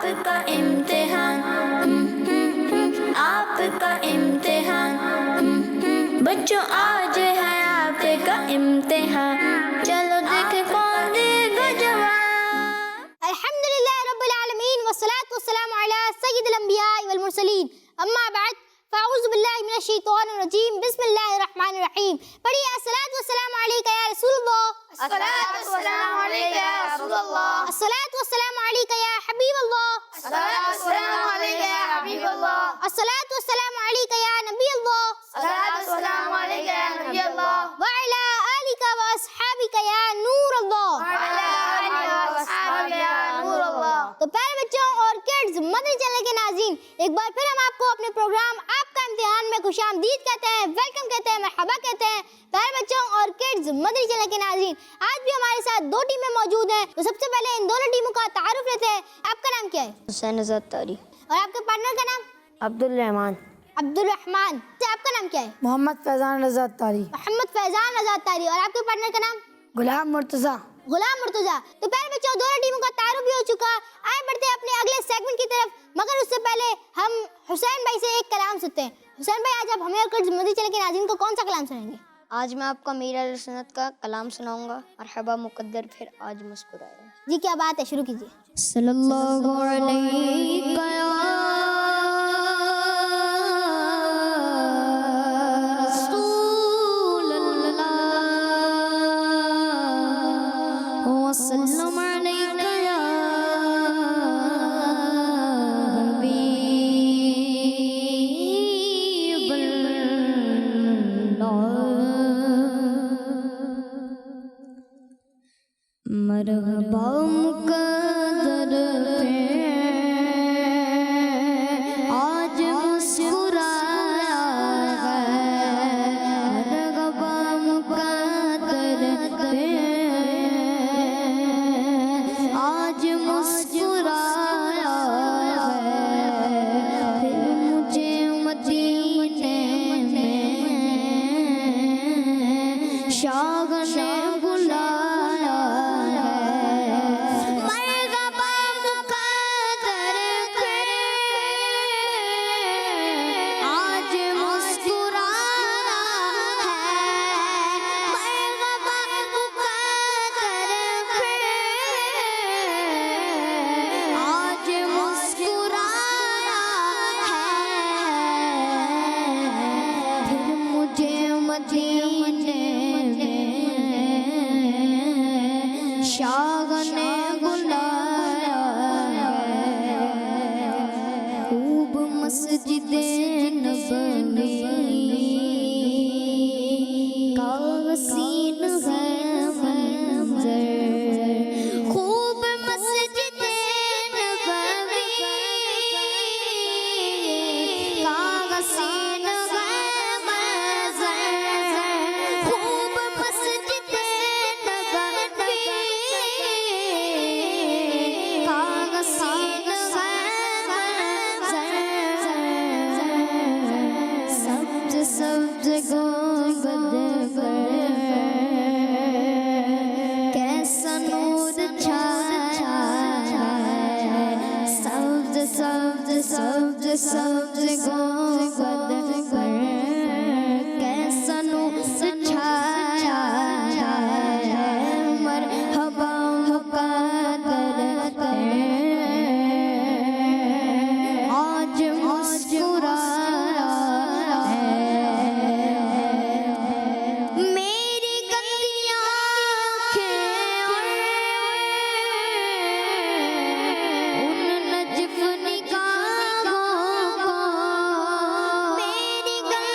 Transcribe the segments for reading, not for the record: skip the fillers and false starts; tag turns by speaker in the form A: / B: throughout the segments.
A: आपका इम्तिहान, आपका इम्तिहान, बच्चों आज है आपका इम्तिहान, चलो देखें कौन देगा जवाब।
B: अल्हम्दुलिल्लाह रब्बिल आलमीन वस्सलातु वस्सलामु अला सय्यिदिल अंबिया वल मुरसलीन, अम्मा बाद फ़अऊज़ु बिल्लाहि मिनश शैतानिर रजीम, बिस्मिल्लाहिर रहमानिर रहीम। पढ़िए अस्सलातु वस्सलामु अलैका या रसूलल्लाह,
A: अस्सलातु वस्सलामु अलैका या रसूलल्लाह,
B: अस्सलातु वस्सलामु अलैका या हबीबल्लाह,
A: अस्सलातु वस्सलामु अलैका या हबीबल्लाह,
B: अस्सलातु वस्सलामु अलैका या नबीअल्लाह,
A: अस्सलातु वस्सलामु अलैका या नबीअल्लाह,
B: व अला आलिका व अस्हाबिका या नूरल्लाह। तो प्यारे बच्चों और किड्स, मदनी चैनल के नाज़रीन, एक बार फिर हम आपको अपने प्रोग्राम आपका इम्तिहान में खुशामदीद कहते हैं, वेलकम कहते हैं, मरहबा कहते हैं। प्यारे बच्चों और किड्स, मदनी चैनल के नाज़रीन, आज भी हमारे साथ दो टीमें मौजूद हैं। तो सबसे पहले इन दोनों टीमों का तारुफ लेते हैं। आपका नाम क्या है?
C: हुसैन आज़ाद तारी।
B: और आपके पार्टनर का नाम?
C: अब्दुल रहमान।
B: अब्दुल रहमान। आपका नाम क्या है?
C: मोहम्मद फैज़ान आज़ाद तारी।
B: मोहम्मद फैज़ान आज़ाद तारी। और आपके पार्टनर का नाम?
C: गुलाम मुर्तज़ा।
B: गुलाम मुर्तज़ा। तो प्यारे बच्चों, दोनों टीमों का तारुफ भी हो चुका। आए बढ़ते हैं अपने अगले सेगमेंट की तरफ, मगर उससे पहले हम हुसैन भाई से एक कलाम सुनते हैं। हुसैन भाई, आज आप हमें और किड्स मदनी चैनल के नाज़रीन को कौन सा कलाम सुनाएंगे?
C: आज मैं आपको मीर सुन्नत का कलाम सुनाऊंगा। मरहबा मुकद्दर फिर आज मुस्कुराया।
B: जी क्या बात है, शुरू कीजिए।
C: सल्लल्लाहु अलैहि वसल्लम अलैका या मरहबा मुकद्दर पे आज मुस्कुराया है। मरहबा मुकद्दर पे आज मुस्कुराया है। फिर मुझे मदीने में शाग ने बुलाया है। मरहबा मुकद्दर पे आज मुस्कुराया है। मरहबा मुकद्दर पे आज मुस्कुराया है। फिर मुझे मदीने में शाग ने बुलाया है। खूब मस्जिदे नबवी का हसीन है मंजर। खूब मस्जिदे नबवी का हसीन है मंजर। खूब मस्जिदे नबवी का हसीन है मंजर। सब्ज सब्ज गुंबद पर कैसा नूर छाया है। सब्ज सब्ज सब्ज सब्ज गुंबद पर कैसा नूर छाया है। मरहबा मुकद्दर पे आज मुस्कुराया है। मेरी गंदी आँखें और उन नजफ निगाहों को, मेरी गंदी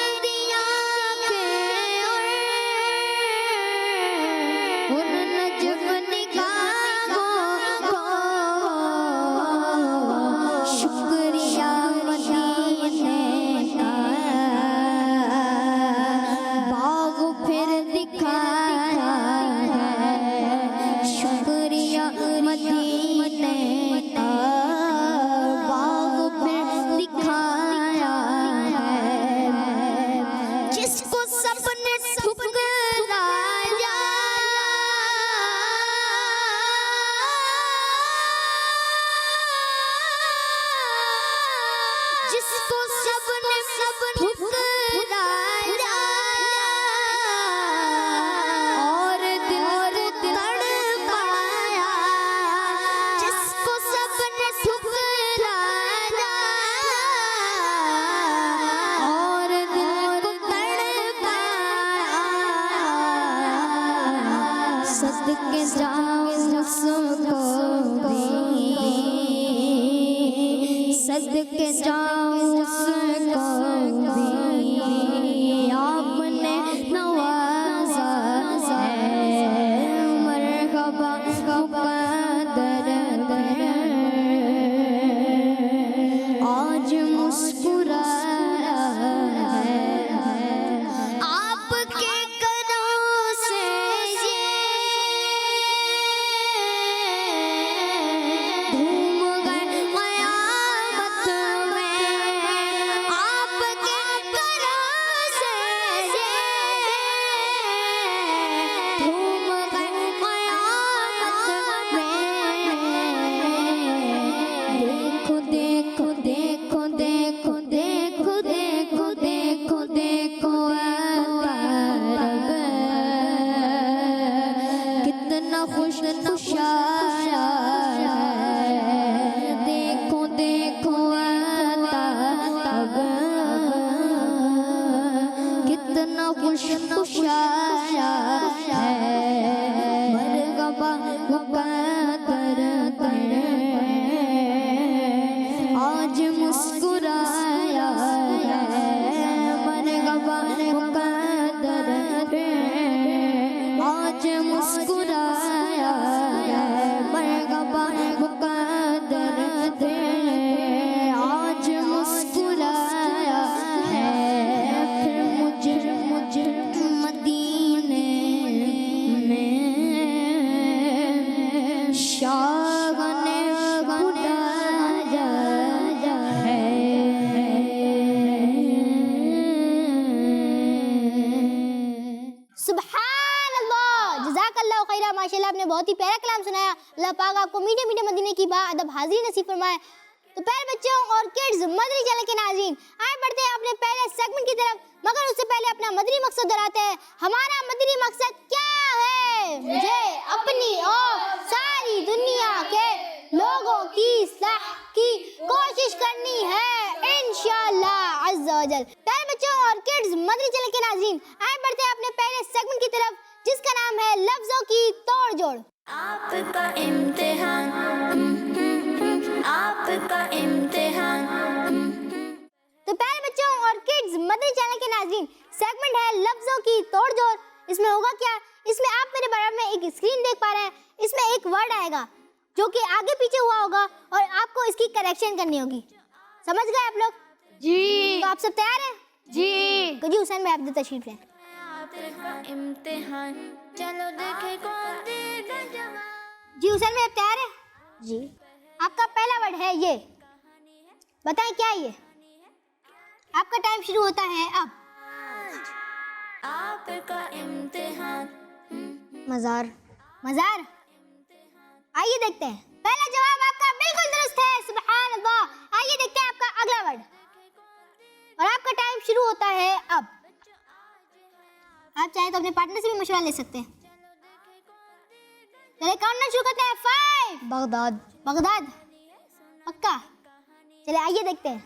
C: जिसको सबने ठुकराया और दिल को तड़पाया, जिसको सबने ठुकराया और दिल को तड़पाया, सदके जाऊं उसको भी, सदके जाऊं उसको भी, आपने नवाजा है, मरहबा मुक़द्दर है, आज मुस्कुराया है, आपके कदमों से ये घूम गए क़यामत में, आपके कदमों से ये घूम गए क़यामत में। देखो देखो देखो देखो देखो देखो देखो कितना खुश खुशाया है, देखो देखो अब कितना खुश खुशाया है, मरहबा मुक़द्दर है, आज मुस्कुराया है, मरहबा मुक़द्दर है, आज मुस्कुराया है, मरहबा मुक़द्दर है, आज मुस्कुराया है, फिर मुझे मदीने में शागने बुलाया है।
B: सुभान अल्लाह, जज़ाकल्लाहु खैरा। माशाल्लाह आपने बहुत ही प्यारा कलाम सुनाया। अल्लाह पाक आपको मीठे मीठे मदीने की बाअदब हाज़िरी नसीब फरमाए। तो प्यारे बच्चों और किड्स मदनी चैनल के नाज़रीन, आए बढ़ते हैं अपने पहले सेगमेंट की तरफ, मगर उससे पहले अपना मदनी मकसद दोहराते हैं। हमारा मदनी मकसद क्या है? मुझे अपनी और सारी दुनिया के लोगों की इस्लाह की कोशिश करनी है इंशाअल्लाह अज़्ज़ा वजल। प्यारे बच्चों और किड्स मदनी चैनल के नाज़रीन, आए बढ़ते हैं अपने पहले सेगमेंट की तरफ, जिसका नाम है लफ्जों की तोड़ जोड़।
A: आपका इम्तिहान, आपका इम्तिहान।
B: तो प्यारे बच्चों और किड्स मदनी चैनल के नाज़रीन, सेगमेंट है लफ्जों की तोड़ जोड़। इसमें होगा क्या? इसमें आप मेरे बराबर में एक स्क्रीन देख पा रहे हैं। इसमें एक वर्ड आएगा जो कि आगे पीछे हुआ होगा और आपको इसकी करेक्शन करनी होगी। समझ गए आप लोग?
C: जी
B: तो आप सब तैयार हैं?
C: जी।
B: तो जी हुसैन में आप दे तशरीफ लें।
A: आपका इम्तिहान, चलो देखे कौन देगा जवाब।
B: जी हुसैन में आप तैयार हैं?
C: जी।
B: आपका पहला वर्ड है ये, बताएं क्या है ये? आपका टाइम शुरू होता है अब।
A: आपका इम्तिहान,
C: मज़ार।
B: मज़ार। आइए देखते हैं। पहला जवाब आपका बिल्कुल दुरुस्त है, सुभान अल्लाह। आइए देखते हैं आपका अगला वर्ड, और आपका टाइम शुरू होता है अब। आप चाहें तो अपने पार्टनर से भी मशवरा ले सकते हैं। चलिए काउंटडाउन शुरू करते हैं। 5।
C: बगदाद।
B: बगदाद पक्का? चलिए आइए देखते हैं।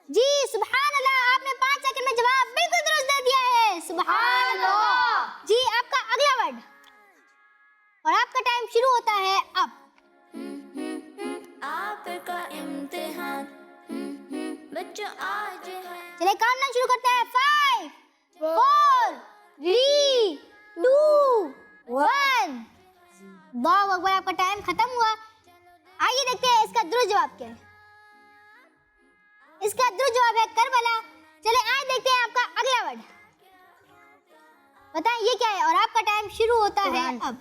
B: जी सुभान अल्लाह, आपने 5 सेकंड में जवाब बिल्कुल दुरुस्त दे दिया है, सुभान अल्लाह। जी आपका अगला वर्ड, और आपका टाइम शुरू होता है अब।
A: आपका इम्तिहान, बच्चों आज है।
B: चलिए काउंटडाउन शुरू करते हैं। 5 4 3 2 1। अल्लाहु अकबर, आपका टाइम खत्म हुआ। आइए देखते हैं इसका दुरुस्त जवाब क्या है। इसका दुरुस्त जवाब है करबला। चले आइए देखते हैं आपका अगला वर्ड, बताएं ये क्या है, और आपका टाइम शुरू होता है अब।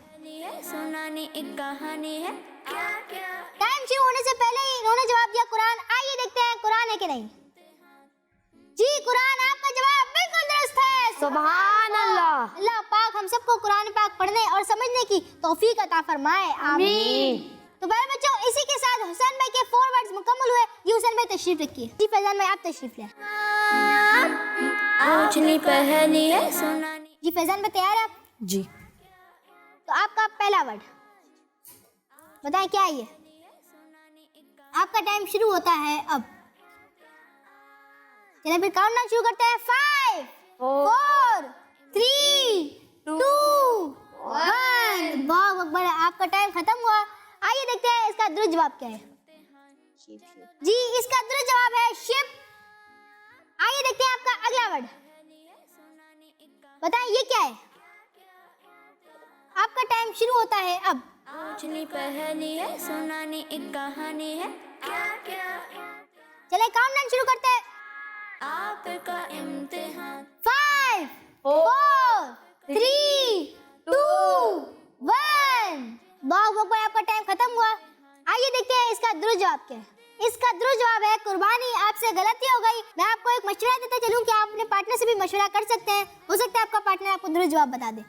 A: सुनानी एक कहानी है, क्या क्या।
B: टाइम शुरू होने से पहले ही इन्होंने जवाब दिया कुरान। आइए देखते हैं कुरान है कि नहीं। जी कुरान, आपका जवाब बिल्कुल दुरुस्त है,
C: सुभान अल्लाह।
B: अल्लाह पाक हम सबको कुरान पाक पढ़ने और समझने की तौफीक अता फरमाए, आमीन। तो प्यारे बच्चों, इसी के साथ हुसैन भाई के 4 वर्ड्स मुकम्मल हुए। जी हुसैन भाई तशरीफ रखिए। जी फैजान भाई आप तशरीफ लें।
A: पूछनी पहली है सुनानी।
B: जी फैजान भाई तैयार है आप?
D: जी।
B: तो आपका पहला वर्ड बताएं क्या है ये? आपका टाइम शुरू होता है अब। चलिए फिर काउंटडाउन शुरू करते हैं। 5 4 3 2 1। बहुत अकबर, आपका टाइम खत्म हुआ। आइए देखते हैं इसका दुरुस्त जवाब क्या है। जी इसका दुरुस्त जवाब है शिप। आइए देखते हैं आपका अगला वर्ड। बताएं ये क्या है? आपका टाइम शुरू होता है अब।
A: पूछनी पहली है सुनानी एक कहानी है। क्या क्या
B: चले काउंटडाउन शुरू करते हैं।
A: आपका इम्तिहान।
B: 5 4 3 2 1। बहुत अकबर, आपका टाइम खत्म हुआ। आइए देखते हैं इसका दुरुस्त जवाब क्या है। इसका दुरुस्त जवाब है कुर्बानी। आपसे गलती हो गई। मैं आपको एक मशवरा देता चलूं कि आप अपने पार्टनर से भी मशवरा कर सकते हैं। हो सकता है आपका पार्टनर आपको दुरुस्त जवाब बता दे।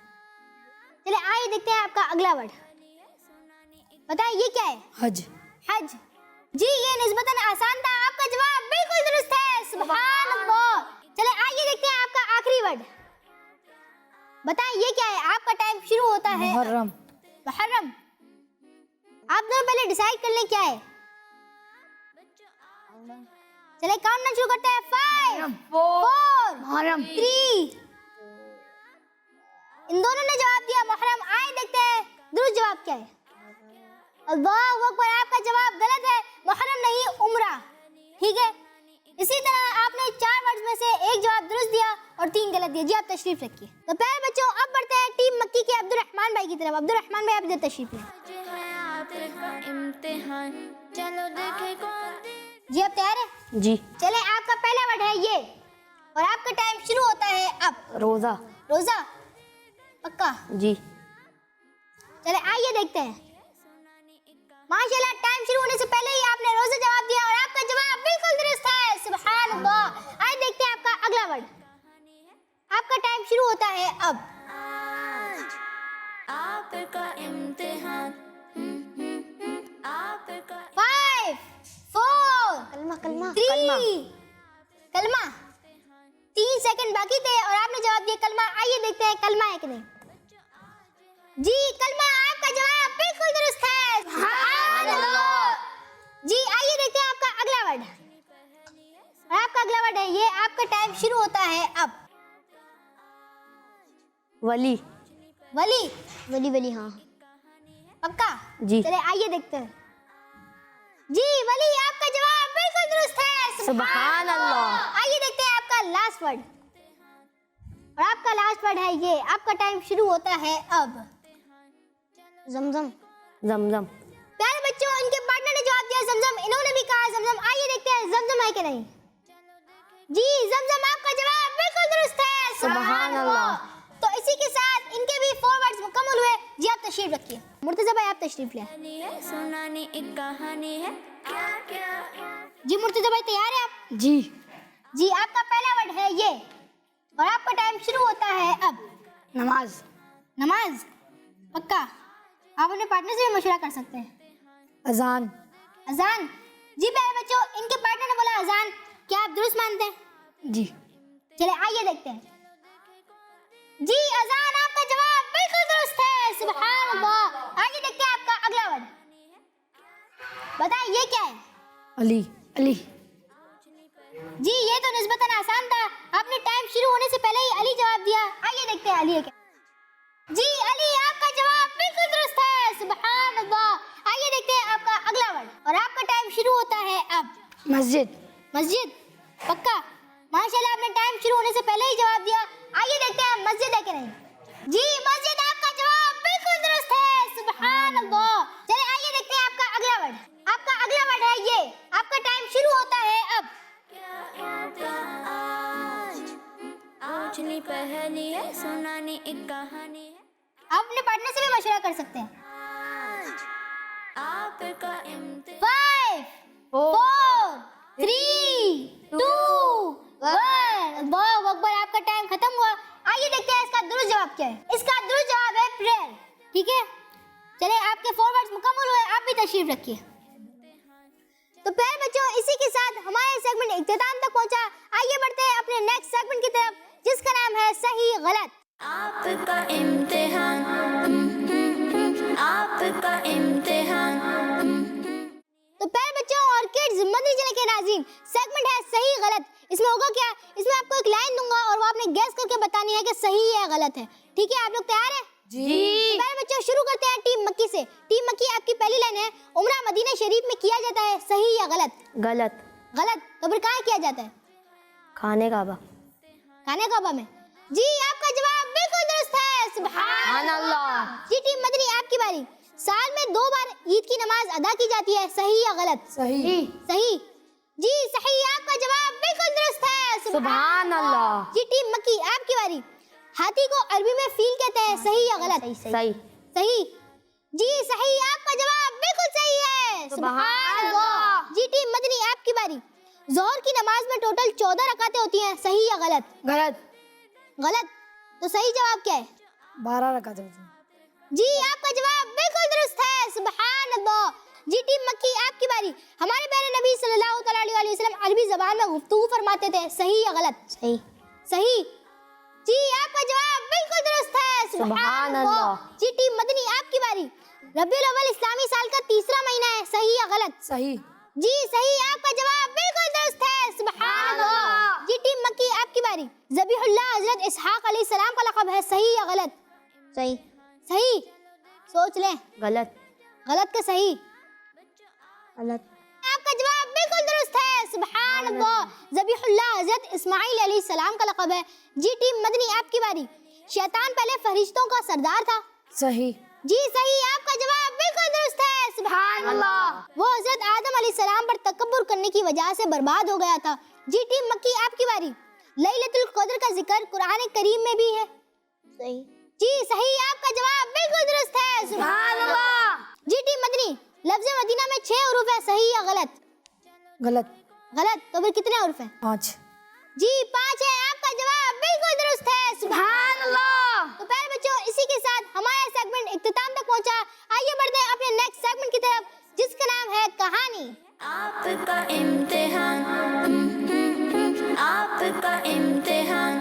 B: चलिए आइए देखते हैं आपका अगला वर्ड। बताएं ये क्या है?
D: हज।
B: हज। जी ये निस्बतन आसान था। आपका जवाब बिल्कुल दुरुस्त है। सुभान अल्लाह। चले आइए देखते हैं आपका आखिरी वर्ड। बताएं ये क्या है? आपका टाइम शुरू होता है
D: मुहर्रम।
B: मुहर्रम। आप दोनों पहले डिसाइड कर लें क्या है। चले काउंटडाउन शुरू करते हैं। 5 4
D: मुहर्रम।
B: 3। इन दोनों ने जवाब दिया मुहर्रम। आइए देखते हैं दुरुस्त जवाब क्या है। अल्लाहु अकबर, आपका जवाब गलत है। मुहर्रम नहीं उम्रा। ठीक है, इसी तरह आपने 4 वर्ड्स में से एक जवाब दुरुस्त दिया और 3 गलत दिए। जी आप तशरीफ रखिए। तो प्यारे बच्चों अब बढ़ते हैं टीम मक्की के अब्दुल रहमान भाई की तरफ। अब्दुल रहमान भाई आप इधर तशरीफ लें।
A: आज है आपका इम्तिहान, चलो देखे कौन।
B: जी आप तैयार हैं?
D: जी।
B: चले आपका पहला वर्ड है ये और आपका टाइम शुरू होता है अब।
D: रोजा।
B: रोजा पक्का?
D: जी।
B: चले आइए देखते हैं। माशाल्लाह टाइम शुरू होने से पहले ही आपने रोजा जवाब दिया और आपका जवाब बिल्कुल दुरुस्त है। सुभान अल्लाह। आइए देखते हैं आपका अगला वर्ड। आपका टाइम शुरू होता है अब।
A: आज आपका इम्तिहान। आपका
B: 5 4
C: कलमा कलमा
B: 3। कलमा। 3 सेकंड बाकी थे और आपने जवाब दिया कलमा। आइए देखते हैं कलमा है कि नहीं। जी कलमा, आपका जवाब बिल्कुल दुरुस्त है। सुभान अल्लाह। जी आइए देखते हैं आपका अगला वर्ड। और आपका अगला वर्ड है ये। आपका टाइम शुरू होता है अब।
D: वली।
B: वली।
C: वली वली हाँ।
B: पक्का?
D: जी।
B: चले आइए देखते हैं। जी वली, आपका जवाब बिल्कुल दुरुस्त है।
D: सुभान अल्लाह।
B: आइए देखते हैं आपका लास्ट वर्ड। और आपका लास्ट वर्ड है ये। आपका टाइम शुरू होता है अब।
C: जमजम।
D: जमजम।
B: प्यारे बच्चों इनके पार्टनर ने जवाब दिया जमजम। इन्होंने भी कहा जमजम। आइए देखते हैं जमजम है कि नहीं। जी जमजम, आपका जवाब बिल्कुल दुरुस्त है।
D: सुभान अल्लाह।
B: तो इसी के साथ इनके भी 4 वर्ड्स मुकम्मल हुए। जी आप तशरीफ रखिए। मुर्तजा भाई आप तशरीफ लें।
A: है सुनानी एक कहानी है। क्या क्या
B: जी मुर्तजा भाई तैयार है आप?
D: जी।
B: जी आपका पहला वर्ड है ये और आपका टाइम शुरू होता है अब।
D: नमाज।
B: नमाज पक्का? आप अपने पार्टनर से भी मशवरा कर सकते हैं।
D: अजान।
B: अजान। जी प्यारे बच्चों इनके पार्टनर ने बोला अजान। क्या आप दुरुस्त मानते हैं?
D: जी।
B: चले आइए देखते हैं। जी अजान, आपका जवाब बिल्कुल दुरुस्त है। सुभान अल्लाह। आइए देखते हैं आपका अगला वर्ड। बताएं ये क्या है?
D: अली। अली।
B: जी ये तो निस्बतन आसान था। आपने टाइम शुरू होने से पहले ही अली जवाब दिया। आइए देखते हैं अली है क्या। जी अली, आपका जवाब बिल्कुल दुरुस्त है। सुभान अल्लाह। आइए देखते हैं आपका अगला वर्ड और आपका टाइम शुरू होता है अब।
D: मस्जिद।
B: मस्जिद पक्का? माशाल्लाह आपने टाइम शुरू होने से पहले ही जवाब दिया। आइए देखते हैं मस्जिद है कि नहीं। जी मस्जिद, आपका जवाब बिल्कुल दुरुस्त है। सुभान अल्लाह। चलिए आइए देखते हैं आपका अगला वर्ड। आपका अगला वर्ड है ये। आपका टाइम शुरू होता है अब।
A: आज पूछनी पहली है सुनानी एक कहानी है।
B: आप अपने पार्टनर से भी मशवरा कर सकते हैं।
A: आज आपका इम्तिहान।
B: 5 4 3 2 1। अल्लाहु अकबर, आपका टाइम खत्म हुआ। आइए देखते हैं इसका दुरुस्त जवाब क्या है। इसका दुरुस्त जवाब है प्रेयर। ठीक है, चलिए आपके 4 वर्ड्स मुकम्मल हुए। आप भी तशरीफ रखिए। तो प्यारे बच्चों, इसी के साथ हमारा सेगमेंट इख्तिताम तक पहुंचा। आइए बढ़ते हैं अपने नेक्स्ट सेगमेंट की तरफ, जिसका नाम है सही गलत।
A: आपका इम्तिहान, आपका इम्तिहान।
B: तो प्यारे बच्चों और किड्स मदनी चैनल के नाज़रीन, सेगमेंट है सही गलत। इसमें होगा क्या, इसमें आपको एक लाइन दूंगा और वो आपने गैस करके बतानी है कि सही है गलत है। ठीक है, आप लोग तैयार हैं?
D: जी।
B: तो प्यारे बच्चों शुरू करते हैं टीम मक्की से। टीम मक्की, आपकी पहली लाइन है, उम्रा मदीना शरीफ में किया जाता है, सही या गलत?
C: गलत।
B: गलत। तो फिर कहाँ किया जाता है?
C: खाने काबा।
B: खाने काबा में। जी, आपका जवाब बिल्कुल दुरुस्त है। सुभान
C: अल्लाह।
B: जी टीम मदनी, आपकी बारी। साल में 2 बार ईद की नमाज अदा की जाती है, सही या गलत?
D: सही।
B: सही। जी सही, आपका जवाब बिल्कुल दुरुस्त है।
C: सुभान अल्लाह।
B: जी टीम मक्की, आपकी बारी। हाथी को अरबी में फील कहते हैं, सही या गलत?
C: सही।
B: सही। जी सही, आपका जवाब बिल्कुल सही है।
C: सुभान अल्लाह।
B: जी टीम मदनी, आपकी बारी। जोहर की नमाज में टोटल 14 रकातें होती हैं, सही या गलत?
D: गलत।
B: गलत। तो सही जवाब क्या है?
D: 12 रखा था।
B: जी, आपका जवाब बिल्कुल दुरुस्त है। सुभान अल्लाह। जी टीम मक्की, आपकी बारी। हमारे प्यारे नबी सल्लल्लाहु अलैहि वसल्लम अरबी ज़बान में गुफ्तगू फरमाते थे, सही या गलत?
C: सही।
B: सही। जी, आपका जवाब बिल्कुल दुरुस्त है।
C: सुभान अल्लाह।
B: जी टीम मदनी, आपकी बारी। रबीउल अव्वल इस्लामी साल का तीसरा महीना है, सही या गलत?
D: सही।
B: जी सही, आपका जवाब बिल्कुल दुरुस्त है। सुभान अल्लाह। जी टीम मक्की, आपकी बारी। ज़बीहुल्लाह हज़रत इसहाक़ अलैहिस्सलाम का लक़ब है, सही या गलत?
C: सही।
B: सही। सोच लें।
C: गलत।
B: गलत का सही?
C: गलत।
B: आपका जवाब बिल्कुल दुरुस्त है। सुभान अल्लाह। ज़बीहुल्लाह हज़रत इस्माइल अलैहिस्सलाम का लक़ब है। जी टीम मदनी, आपकी बारी। शैतान पहले फरिश्तों का सरदार था,
D: सही।
B: जी सही, आपका जवाब बिल्कुल दुरुस्त है। सुभान अल्लाह। वो हज़रत आदम अलैहिस्सलाम पर तकब्बुर करने की वजह से बर्बाद हो गया था। जी टीम मक्की, आपकी बारी। लैलतुल क़द्र का जिक्र कुरान करीम में भी है,
C: सही।
B: जी सही, आपका जवाब बिल्कुल दुरुस्त है। सुभान अल्लाह। जी टीम मदनी, लफ्ज़ मदीना में 6 हुरूफ है, सही या गलत?
D: गलत।
B: गलत। तो फिर कितने हुरूफ हैं?
D: 5।
B: जी 5 है, आपका जवाब बिल्कुल दुरुस्त है। सुभान अल्लाह। तो प्यारे बच्चों, इसी के साथ हमारा सेगमेंट इख्तिताम तक पहुंचा। आइए बढ़ते हैं अपने नेक्स्ट सेगमेंट की तरफ, जिसका नाम है कहानी।
A: आपका इम्तिहान, आपका इम्तिहान।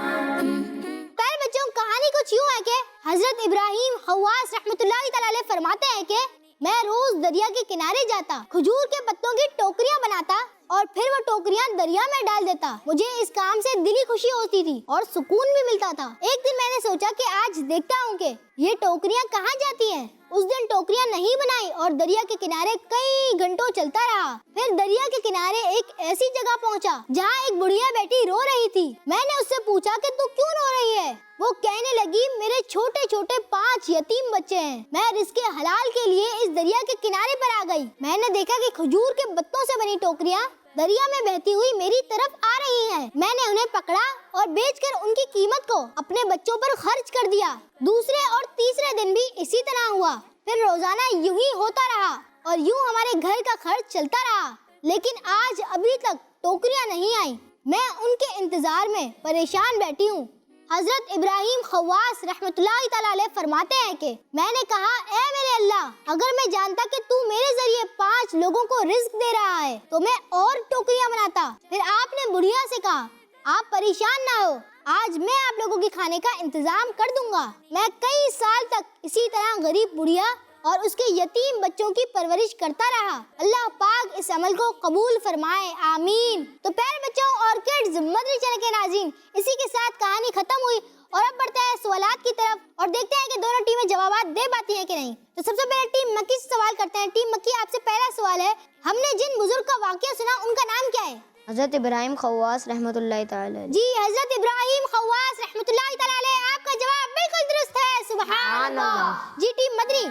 B: प्यारे बच्चों, कहानी कुछ यूं है कि हजरत इब्राहिम खव्वास रहमतुल्लाहि तआला अलैह फरमाते हैं कि मैं रोज दरिया के किनारे जाता, खजूर के पत्तों की टोकरियां बनाता और फिर वो टोकरियां दरिया में डाल देता। मुझे इस काम से दिली खुशी होती थी और सुकून भी मिलता था। एक दिन मैंने सोचा कि आज देखता हूँ कि ये टोकरियां कहाँ जाती हैं। उस दिन टोकरियां नहीं बनाई और दरिया के किनारे कई घंटों चलता रहा। फिर दरिया के किनारे एक ऐसी जगह पहुँचा जहाँ एक बुढ़िया बेटी रो रही थी। मैंने उससे पूछा कि तू क्यों रो रही है? वो कहने लगी, मेरे छोटे छोटे 5 यतीम बच्चे हैं। मैं रिज़्क़े हलाल के लिए इस दरिया के किनारे पर आ गई। मैंने देखा कि खजूर के पत्तों से बनी टोकरियां दरिया में बहती हुई मेरी तरफ आ रही हैं। मैंने उन्हें पकड़ा और बेचकर उनकी कीमत को अपने बच्चों पर खर्च कर दिया। दूसरे और तीसरे दिन भी इसी तरह हुआ। फिर रोजाना यूं ही होता रहा और यूं हमारे घर का खर्च चलता रहा। लेकिन आज अभी तक टोकरियां नहीं आई। मैं उनके इंतजार में परेशान बैठी हूँ। हजरत इब्राहिम खव्वास रहमतुल्लाहि तआला अलैह फरमाते हैं कि मैंने कहा, ए मेरे अल्लाह, अगर मैं जानता कि तू मेरे जरिए 5 लोगों को रिस्क दे रहा है तो मैं और टोकरियां बनाता। फिर आपने बुढ़िया से कहा, आप परेशान ना हो, आज मैं आप लोगों के खाने का इंतजाम कर दूंगा। मैं कई साल तक इसी तरह गरीब बुढ़िया और उसके यतीम बच्चों की परवरिश करता रहा। अल्लाह पाक इस अमल को कबूल फरमाए, आमीन। तो प्यारे बच्चों और किड्स मदनी चैनल के नाज़रीन, इसी के साथ कहानी खत्म हुई और अब बढ़ते हैं सवालात की तरफ और देखते हैं कि दोनों टीमें जवाब दे पाती हैं कि नहीं। तो सबसे पहले टीम मक्की से सवाल करते हैं। टीम मक्की, आपसे पहला सवाल है, हमने जिन बुजुर्ग का वाकया सुना उनका नाम क्या है?
C: हजरत इब्राहिम खव्वास रहमतुल्लाहि तआला अलैह।
B: जी हजरत इब्राहिम खव्वास रहमतुल्लाहि तआला अलैह, आपका जवाब बिल्कुल दुरुस्त है। सुभान अल्लाह। जी टीम मदनी,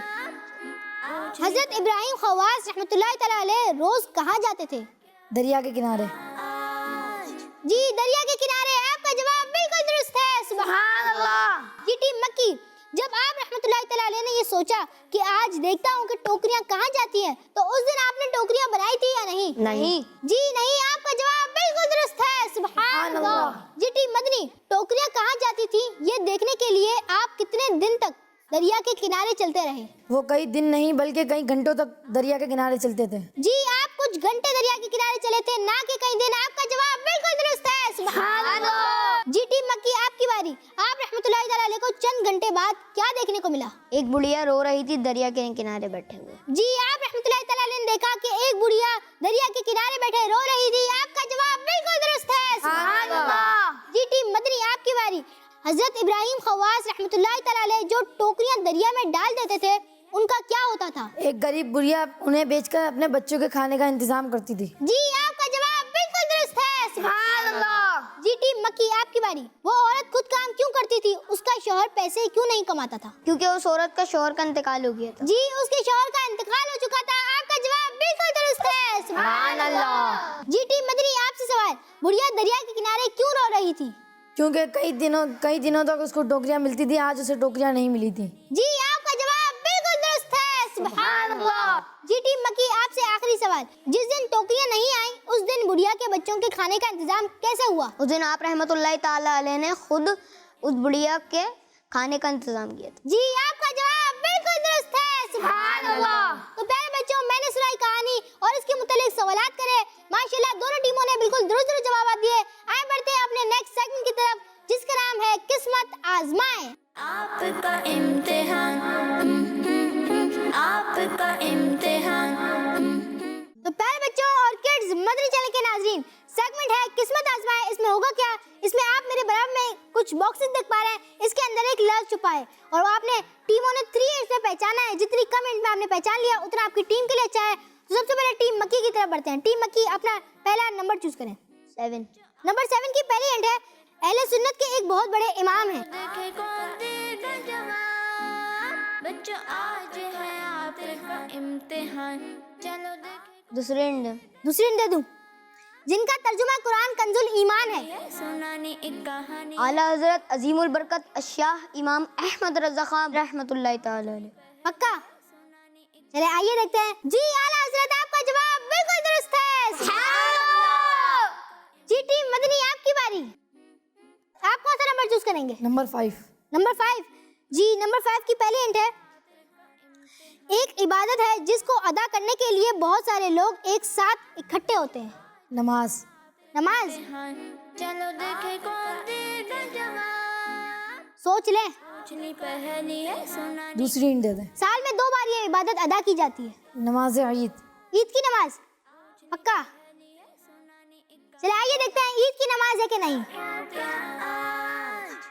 B: हजरत इब्राहिम खव्वास रहमतुल्लाहि तआला अलैह रोज कहाँ जाते थे?
D: दरिया के किनारे।
B: जी दरिया के किनारे, आपका जवाब बिल्कुल दुरुस्त है। सुभान अल्लाह। जी टीम मक्की, जब आप रहमतुल्लाहि तआला अलैह ने ये सोचा कि आज देखता हूँ कि टोकरियाँ कहाँ जाती हैं, तो उस दिन आपने टोकरियाँ बनाई थी या नहीं?
C: नहीं।
B: जी नहीं, आपका जवाब बिल्कुल दुरुस्त है। सुभान अल्लाह। जी टीम मदनी, टोकरियाँ कहाँ जाती थी ये देखने के लिए आप कितने दिन तक दरिया के किनारे चलते रहे?
D: वो कई दिन नहीं बल्कि कई घंटों तक दरिया के किनारे चलते थे।
B: जी आप कुछ कुछ घंटे दरिया के किनारे चले थे, ना कि कई दिन। आपका जवाब बिल्कुल दुरुस्त है। सुभान अल्लाह। जी टीम मक्की, आपकी बारी। आप रहमतुल्लाहि तआला अलैह को चंद घंटे बाद क्या देखने को मिला?
C: एक बुढ़िया रो रही थी दरिया के किनारे बैठे हुए।
B: जी, आप रहमतुल्लाहि तआला अलैह ने देखा कि एक बुढ़िया दरिया के किनारे बैठे रो रही थी। आपका जवाब बिल्कुल दुरुस्त है। सुभान अल्लाह। जी टीम मदनी, आपकी बारी। हजरत इब्राहिम खवास रहमतुल्लाहि तआला अलैह जो टोकरियां दरिया में डाल देते थे, उनका क्या होता था?
D: एक गरीब बुढ़िया उन्हें बेचकर अपने बच्चों के खाने का इंतजाम करती थी।
B: जी, आपका जवाब बिल्कुल दुरुस्त है। सुभान अल्लाह। जी टीम मक्की, आपकी बारी। वो औरत खुद काम क्यों करती थी? उसका शौहर पैसे क्यों नहीं कमाता था?
C: क्योंकि उस औरत का शौहर का इंतकाल हो गया था।
B: जी, उसके शौहर का इंतकाल हो चुका था। आपका जवाब बिल्कुल दुरुस्त है। सुभान अल्लाह। जी टीम मदनी, आपसे सवाल। बुढ़िया दरिया के किनारे क्यों रो रही थी?
D: क्योंकि कई दिनों तक उसको टोकरियां मिलती थी, आज उसे टोकरियां नहीं मिली थी।
B: जी, आपका जवाब बिल्कुल दुरुस्त है। सुभान अल्लाह। जी टीम मक्की, आपसे आखिरी सवाल। जिस दिन टोकरियां नहीं आई, उस दिन बुढ़िया के बच्चों के खाने का इंतजाम कैसे हुआ?
C: उस दिन आप रहमतुल्लाहि ताला अलैह ने खुद उस बुढ़िया के खाने का इंतजाम किया था।
B: जी, आपका जवाब बिल्कुल दुरुस्त है। सुभान अल्लाह। तो प्यारे बच्चों, मैंने सुनाई कहानी और इसके मुतालिक सवालात करे। माशाल्लाह दोनों टीमों ने बिल्कुल दुरुस्त जवाब दिए। आए बढ़ते हैं अपने नेक्स्ट सेगमेंट की तरफ, जिसका नाम है किस्मत आजमाए।
A: आपका इम्तिहान, आपका इम्तिहान।
B: तो प्यारे बच्चों और किड्स मदनी चैनल के नाज़रीन, सेगमेंट है किस्मत आजमाए। इसमें होगा क्या? इसमें आप मेरे बराबर में कुछ बॉक्सेस देख पा रहे हैं। इसके अंदर एक लफ्ज़ छुपा है और आपने टीमों ने 3 इंच में पहचाना है। जितनी कम इंच में आपने पहचान लिया, उतना आपकी टीम के लिए अच्छा है। तो सबसे पहले टीम मक्की की तरफ बढ़ते हैं। टीम मक्की, अपना पहला नंबर चूज करें।
C: 7।
B: नंबर 7 की पहली हिंट है, अहले सुन्नत के एक बहुत बड़े इमाम हैं।
A: देखे कौन देगा जवाब, बच्चों आज है आपका इम्तिहान। चलो देखे
C: दूसरी हिंट।
B: दूसरी हिंट दे दूं, जिनका तर्जुमा कुरान कंजुल ईमान है।
A: ये सुनानी एक कहानी।
C: आला हजरत अजीमुल बरकत अशाह इमाम अहमद रज़ा खान रहमतुल्लाहि ताला अलैह।
B: पक्का? चले आइए देखते हैं। जी, आला हजरत, आपका जवाब बिल्कुल दुरुस्त है। सुभान अल्लाह। जी टीम मदनी, आपकी बारी। आप कौन सा नंबर चूज करेंगे?
D: नंबर 5।
B: नंबर 5। जी, नंबर 5 की पहली हिंट है, एक इबादत है जिसको अदा करने के लिए बहुत सारे लोग एक साथ इकट्ठे होते हैं।
D: नमाज।
B: नमाज?
A: चलो देखे कौन देगा जवाब।
B: सोच ले।
A: पिछली पहली है सुनानी।
D: दूसरी हिंट दे दे।
B: साल में 2 बार ये इबादत अदा की जाती है।
D: नमाज ईद।
B: ईद की नमाज? पक्का? चले आइए देखते हैं ईद की नमाज है कि नहीं।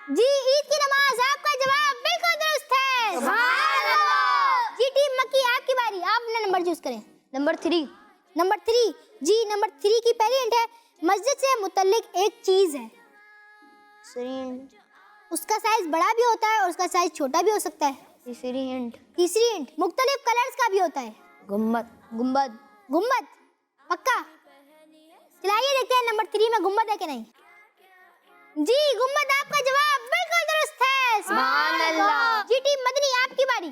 B: जी, ईद की नमाज, आपका जवाब बिल्कुल दुरुस्त है। सुभान अल्लाह। जी टीम मक्की, आपकी बारी। आप अपना नंबर चूज करें।
C: नंबर 3।
B: नंबर 3। जी, नंबर 3 की पहली हिंट है, मस्जिद से मुतल्लिक एक चीज है।
C: दूसरी हिंट।
B: उसका साइज बड़ा भी होता है और उसका साइज छोटा भी हो सकता है।
C: तीसरी हिंट।
B: तीसरी हिंट, मुख्तलिफ कलर्स का भी होता है।
C: गुम्बद। गुम्बद।
B: गुम्बद? पक्का? चलाइए देखते हैं नंबर 3 में गुम्बद है कि नहीं। जी, गुम्बद, आपका जवाब बिल्कुल दुरुस्त है। सुभान अल्लाह। जी टीम मदनी, आपकी बारी।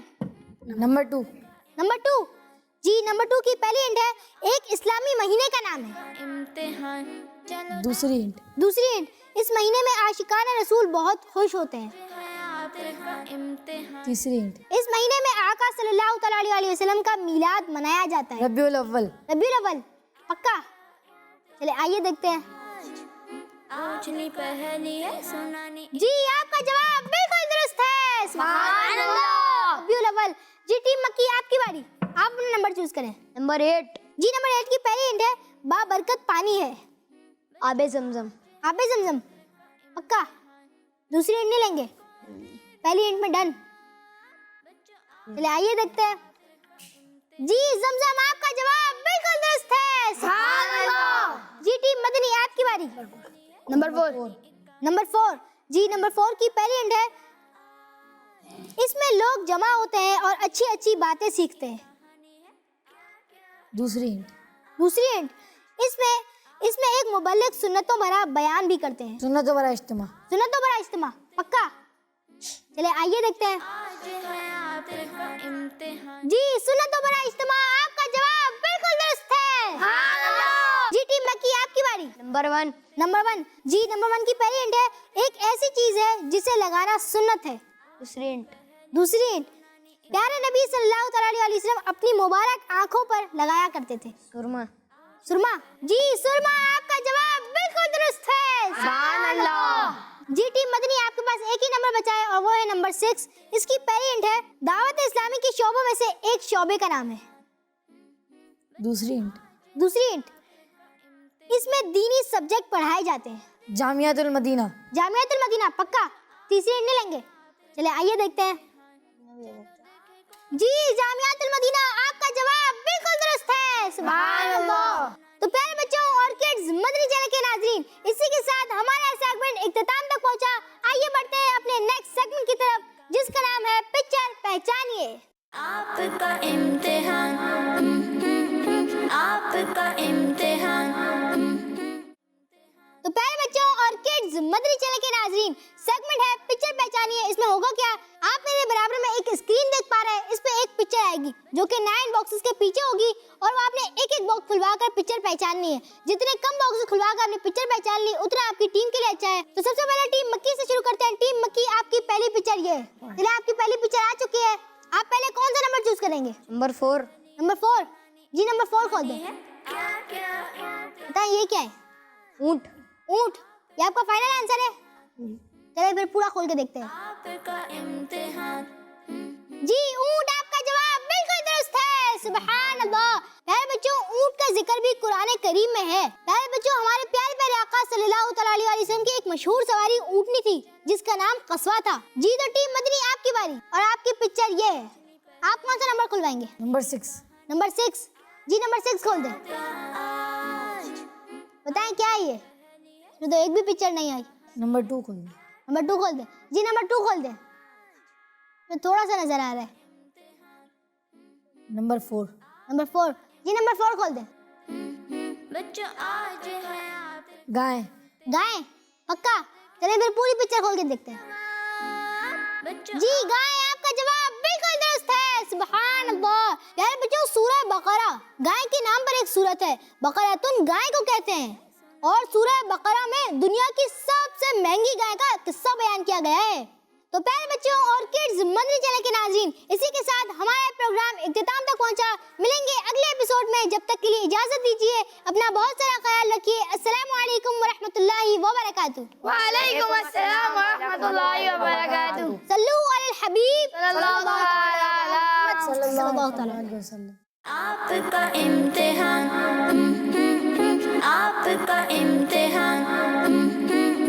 D: नंबर 2।
B: नंबर 2। जी, नंबर 2 की पहली हिंट है, एक इस्लामी महीने का नाम है।
A: इम्तिहान। चलो
D: दूसरी हिंट।
B: दूसरी हिंट, इस महीने में आशिकान रसूल बहुत खुश होते हैं।
A: है आपका इम्तिहान।
D: तीसरी हिंट।
B: इस महीने में आका सल्लल्लाहु तआला अलैहि वसल्लम का मिलाद मनाया जाता है।
D: रबीउल अव्वल।
B: रबीउल अव्वल? पक्का? चले आइए देखते हैं।
A: पिछली पहली है सुनानी।
B: जी, आपका जवाब बिल्कुल दुरुस्त है। सुभान अल्लाह। रबीउल अव्वल। जी टीम मक्की, आपकी बारी। आप अपना नंबर चूज करें।
C: नंबर 8।
B: जी, नंबर 8 की पहली हिंट है, बाबरकत पानी है।
C: आबे जमजम।
B: आबे जमजम? पक्का? दूसरी हिंट नहीं लेंगे? पहली हिंट में डन। चले आइए देखते हैं। जी, जमजम, आपका जवाब बिल्कुल दुरुस्त है। सुभान अल्लाह। जी टीम मदनी, आपकी बारी।
C: नंबर 4।
B: नंबर 4। जी, नंबर 4 की पहली हिंट है, इसमें लोग जमा होते हैं और अच्छी अच्छी बातें सीखते हैं।
D: दूसरी हिंट।
B: दूसरी हिंट, इसमें एक मुबल्लिग सुन्नतों भरा बयान भी करते हैं।
D: सुन्नतों भरा इज्तिमा।
B: सुन्नतों भरा इज्तिमा? पक्का? चले आइए देखते हैं।
A: आज है आपका इम्तिहान।
B: जी, सुन्नतों भरा इज्तिमा, आपका जवाब बिल्कुल दुरुस्त है। जी टीम मक्की, आपकी बारी।
C: नंबर 1।
B: नंबर 1। जी, नंबर 1 की पहली हिंट है, एक ऐसी चीज है जिसे लगाना सुन्नत है।
C: दूसरी हिंट।
B: दूसरी हिंट, प्यारे नबी सल्लल्लाहु अलैहि वसल्लम अपनी मुबारक आंखों पर लगाया करते थे।
C: सुरमा।
B: सुरमा। जी सुरमा, आपका जवाब बिल्कुल दुरुस्त है। सुभान अल्लाह। जी टीम मदनी, आपके पास एक ही नंबर बचा है और वो है नंबर 6। इसकी पहली हिंट है, दावत इस्लामी के शोबों में से एक शोबे का नाम है।
D: दूसरी हिंट,
B: दूसरी हिंट, इसमें दीनी सब्जेक्ट पढ़ाए जाते हैं।
D: जामियातुल मदीना।
B: जामियातुल मदीना, पक्का? तीसरी हिंट नहीं लेंगे? चले आइए देखते हैं। जी जामियातुल मदीना, आपका जवाब बिल्कुल दुरुस्त है। सुभान अल्लाह। तो प्यारे बच्चों और किड्स, मदनी चैनल के नाज़रीन, इसी के साथ हमारा सेगमेंट इख्तिताम तक पहुंचा। आइए बढ़ते हैं अपने नेक्स्ट सेगमेंट की तरफ, जिसका नाम है पिक्चर पहचानिए।
A: आपका इम्तिहान, आपका इम्तिहान।
B: तो प्यारे बच्चों और किड्स, मदनी चैनल के नाज़रीन, सेगमेंट है पिक्चर पहचानिए। इसमें होगा क्या, आप मेरे बराबर में एक स्क्रीन देख पा रहे हैं। इस पे एक पिक्चर आएगी जो कि 9 बॉक्सेस के पीछे होगी और वो आपने एक एक बॉक्स खुलवाकर पिक्चर पहचाननी है। जितने कम बॉक्सेस खुलवाकर आपने पिक्चर पहचान ली, उतना आपकी टीम के लिए अच्छा है। तो सबसे पहले टीम मक्की से शुरू करते हैं। टीम मक्की, आपकी पहली पिक्चर ये है। चलिए, आपकी पहली पिक्चर आ चुकी है। आप पहले कौन सा नंबर चूज करेंगे?
C: नंबर 4।
B: नंबर 4। जी नंबर 4 खोल दें। बताइए ये क्या है?
C: ऊंट।
B: ऊंट, ये आपका फाइनल आंसर है? चलिए फिर पूरा खोल के देखते हैं।
A: आपका इम्तिहान।
B: जी ऊंट, आपका जवाब बिल्कुल दुरुस्त है। सुभान अल्लाह। प्यारे बच्चों, ऊंट का जिक्र भी कुरान करीम में है। प्यारे बच्चों, हमारे प्यारे प्यारे आका सल्लल्लाहु अलैहि वसल्लम की एक मशहूर सवारी ऊंटनी थी जिसका नाम कस्वा था। जी तो टीम मदनी, आपकी बारी और आपकी पिक्चर ये है। आप कौन सा नंबर खुलवाएंगे?
D: नंबर 6।
B: नंबर 6। जी नंबर 6 खोल दे। बताएं क्या है ये? इसमें तो एक भी पिक्चर नहीं आई।
D: नंबर 2 खोल दे।
B: नंबर 2 खोल दे। जी नंबर 2 खोल दे। तो थोड़ा सा नजर आ रहा है।
D: नंबर 4।
B: नंबर 4। जी नंबर 4 खोल दे।
A: बच्चों आज है आप
D: गाय।
B: गाय, पक्का? चलिए फिर पूरी पिक्चर खोल के देखते हैं।
A: बच्चों।
B: जी गाय, आपका जवाब बिल्कुल दुरुस्त है। सुभान अल्लाह। प्यारे बच्चों, सूरह बकरा, गाय के नाम पर एक सूरत है। बकरातुन गाय को कहते हैं और सूरह बकरा में दुनिया की सबसे महंगी गाय का किस्सा बयान किया गया है। तो प्यारे बच्चों और किड्स, मदनी चैनल के नाज़रीन, इसी के साथ हमारा प्रोग्राम इख्तिताम तक पहुंचा। मिलेंगे अगले एपिसोड में, जब तक के लिए इजाजत दीजिए। अपना बहुत सारा ख्याल रखिए। अस्सलामु अलैकुम व रहमतुल्लाहि व बरकातुहू।
C: वालेकुम अस्सलाम व रहमतुल्लाहि व बरकातुहू।
B: सल्लु अलल हबीब
C: सल्लल्लाहु
B: अलैहि वसल्लम।
A: आपका इम्तिहान, आपका इम्तिहान।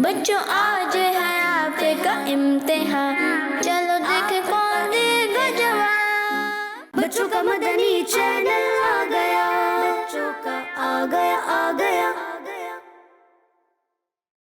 A: बच्चों आज है आपका इम्तिहान, चलो देखे कौन देगा जवाब। बच्चों का मदनी चैनल आ गया, बच्चों का आ गया, आ गया।